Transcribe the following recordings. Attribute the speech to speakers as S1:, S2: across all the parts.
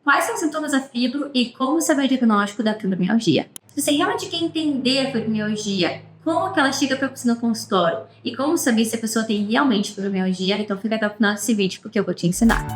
S1: Quais são os sintomas da fibro e como saber o diagnóstico da fibromialgia? Se você realmente quer entender a fibromialgia, como que ela chega para você no consultório e como saber se a pessoa tem realmente fibromialgia, então fica até o final desse vídeo porque eu vou te ensinar.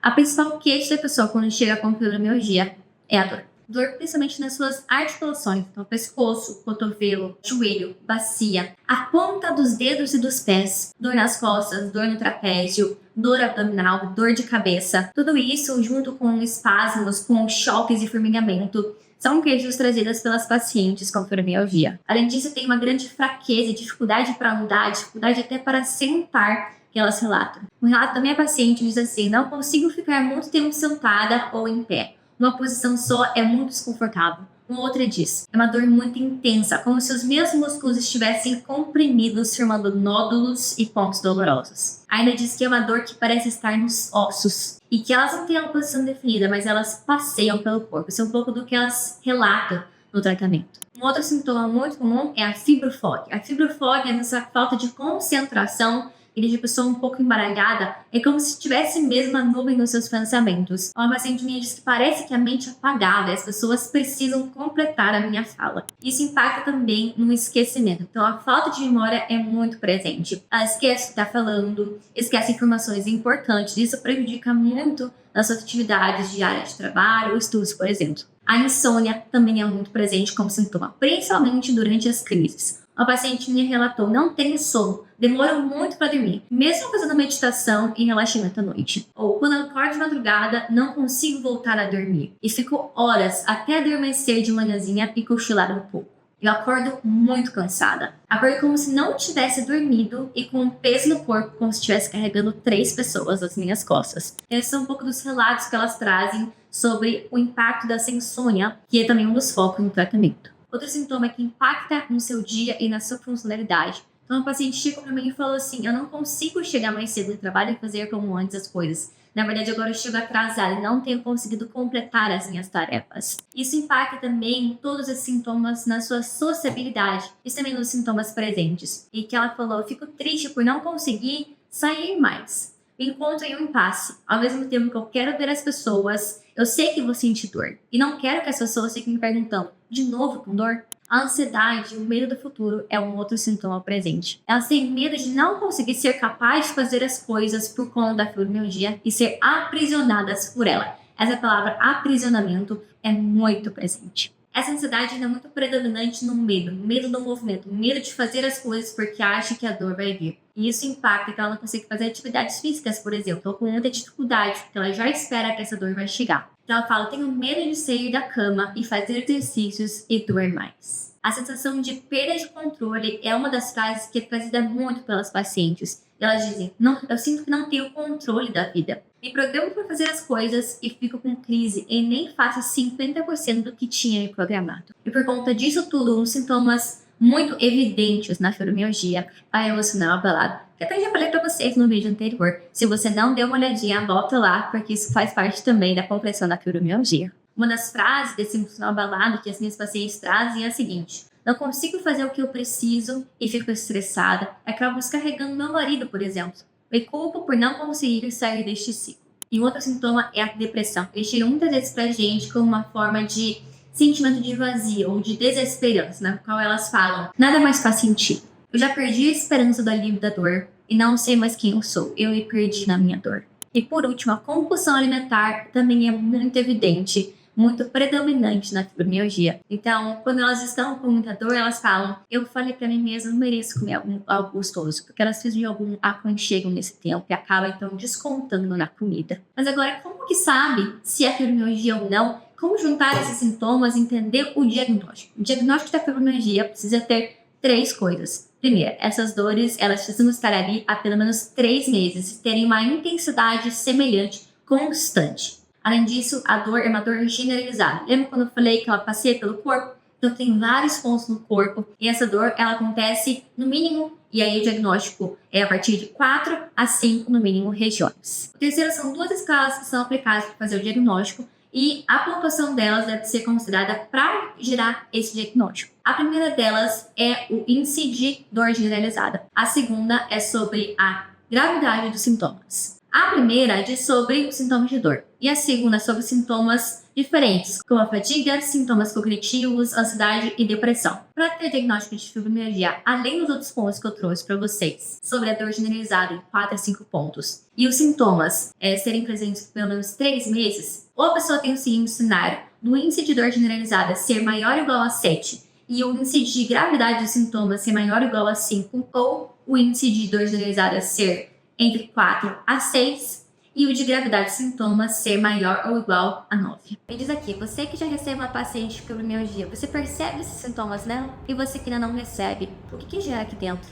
S1: A principal queixa da pessoa quando chega com fibromialgia é a dor. Dor principalmente nas suas articulações, então pescoço, cotovelo, joelho, bacia, a ponta dos dedos e dos pés, dor nas costas, dor no trapézio, dor abdominal, dor de cabeça. Tudo isso junto com espasmos, com choques e formigamento, são queixas trazidas pelas pacientes com fibromialgia. Além disso, tem uma grande fraqueza, dificuldade para andar, dificuldade até para sentar, que elas relatam. Um relato da minha paciente diz assim: não consigo ficar muito tempo sentada ou em pé. Uma posição só é muito desconfortável. Uma outra diz: é uma dor muito intensa, como se os meus músculos estivessem comprimidos, formando nódulos e pontos dolorosos. Ainda diz que é uma dor que parece estar nos ossos e que elas não têm uma posição definida, mas elas passeiam pelo corpo. Isso é um pouco do que elas relatam no tratamento. Um outro sintoma muito comum é a fibrofobia. A fibrofobia é essa falta de concentração e de pessoa um pouco embaralhada, é como se tivesse mesmo uma nuvem nos seus pensamentos. Uma paciente minha disse que parece que a mente é apagada e as pessoas precisam completar a minha fala. Isso impacta também no esquecimento. Então a falta de memória é muito presente. Ela esquece o que está falando, esquece informações importantes. Isso prejudica muito nas suas atividades diárias de trabalho ou estudos, por exemplo. A insônia também é muito presente como sintoma, principalmente durante as crises. Uma paciente minha relatou: não tenho sono, demoro muito para dormir, mesmo fazendo meditação e relaxamento à noite. Ou quando eu acordo de madrugada, não consigo voltar a dormir e fico horas até adormecer de manhãzinha e cochilar um pouco. Eu acordo muito cansada. Acordo como se não tivesse dormido e com um peso no corpo, como se estivesse carregando 3 pessoas nas minhas costas. Esses são um pouco dos relatos que elas trazem sobre o impacto dessa insônia, que é também um dos focos no tratamento. Outro sintoma é que impacta no seu dia e na sua funcionalidade. Então, uma paciente chegou para mim e falou assim: eu não consigo chegar mais cedo no trabalho e fazer como antes as coisas. Na verdade, agora eu chego atrasada e não tenho conseguido completar as minhas tarefas. Isso impacta também todos esses sintomas na sua sociabilidade. Isso também nos sintomas presentes. E que ela falou: eu fico triste por não conseguir sair mais. Me encontro em um impasse. Ao mesmo tempo que eu quero ver as pessoas, eu sei que vou sentir dor. E não quero que as pessoas fiquem me perguntando: de novo com dor? A ansiedade, o medo do futuro é um outro sintoma presente. Elas têm medo de não conseguir ser capaz de fazer as coisas por conta da fibromialgia e ser aprisionadas por ela. Essa palavra aprisionamento é muito presente. Essa ansiedade ainda é muito predominante no medo do movimento, medo de fazer as coisas porque acha que a dor vai vir. E isso impacta que ela não consegue fazer atividades físicas, por exemplo, ou com muita dificuldade, porque ela já espera que essa dor vai chegar. Então ela fala: tenho medo de sair da cama e fazer exercícios e doer mais. A sensação de perda de controle é uma das frases que é trazida muito pelas pacientes. Elas dizem: não, eu sinto que não tenho controle da vida. Me programo para fazer as coisas e fico com crise e nem faço 50% do que tinha me programado. E por conta disso tudo, uns sintomas muito evidentes na fibromialgia, a emocional abalado, que até já falei para vocês no vídeo anterior. Se você não deu uma olhadinha, volta lá, porque isso faz parte também da compreensão da fibromialgia. Uma das frases desse emocional abalado que as minhas pacientes trazem é a seguinte: não consigo fazer o que eu preciso e fico estressada. Acabo descarregando meu marido, por exemplo. Me culpo por não conseguir sair deste ciclo. E um outro sintoma é a depressão. Eles chegam muitas vezes pra gente como uma forma de sentimento de vazio ou de desesperança, na qual elas falam: nada mais faz sentido. Eu já perdi a esperança do alívio da dor e não sei mais quem eu sou. Eu me perdi na minha dor. E por último, a compulsão alimentar também é muito evidente, muito predominante na fibromialgia. Então, quando elas estão com muita dor, elas falam: eu falei pra mim mesma, não mereço comer algo gostoso, porque elas precisam de algum aconchego nesse tempo e acaba então descontando na comida. Mas agora, como que sabe se é fibromialgia ou não? Como juntar esses sintomas e entender o diagnóstico? O diagnóstico da fibromialgia precisa ter 3 coisas. Primeiro, essas dores, elas precisam estar ali há pelo menos 3 meses e terem uma intensidade semelhante, constante. Além disso, a dor é uma dor generalizada. Lembra quando eu falei que ela passeia pelo corpo? Então tem vários pontos no corpo e essa dor, ela acontece no mínimo, e aí o diagnóstico é a partir de 4 a 5 no mínimo regiões. O terceiro são 2 escalas que são aplicadas para fazer o diagnóstico e a pontuação delas deve ser considerada para gerar esse diagnóstico. A primeira delas é o índice de dor generalizada. A segunda é sobre a gravidade dos sintomas. A primeira diz sobre os sintomas de dor e a segunda sobre sintomas diferentes, como a fadiga, sintomas cognitivos, ansiedade e depressão. Para ter diagnóstico de fibromialgia, além dos outros pontos que eu trouxe para vocês, sobre a dor generalizada em 4 a 5 pontos, e os sintomas serem presentes por pelo menos 3 meses, ou a pessoa tem o seguinte cenário, do índice de dor generalizada ser maior ou igual a 7, e o índice de gravidade dos sintomas ser maior ou igual a 5, ou o índice de dor generalizada ser entre 4 a 6 e o de gravidade de sintomas ser maior ou igual a 9. Me diz aqui, você que já recebe uma paciente com fibromialgia, você percebe esses sintomas nela? E você que ainda não recebe, o que gera aqui dentro?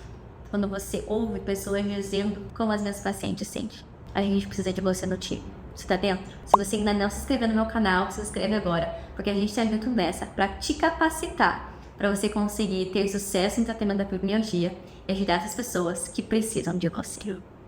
S1: Quando você ouve pessoas dizendo como as minhas pacientes sentem. A gente precisa de você no time. Você tá dentro? Se você ainda não se inscreveu no meu canal, se inscreve agora, porque a gente tá junto nessa para te capacitar para você conseguir ter sucesso em tratamento da fibromialgia e ajudar essas pessoas que precisam de você.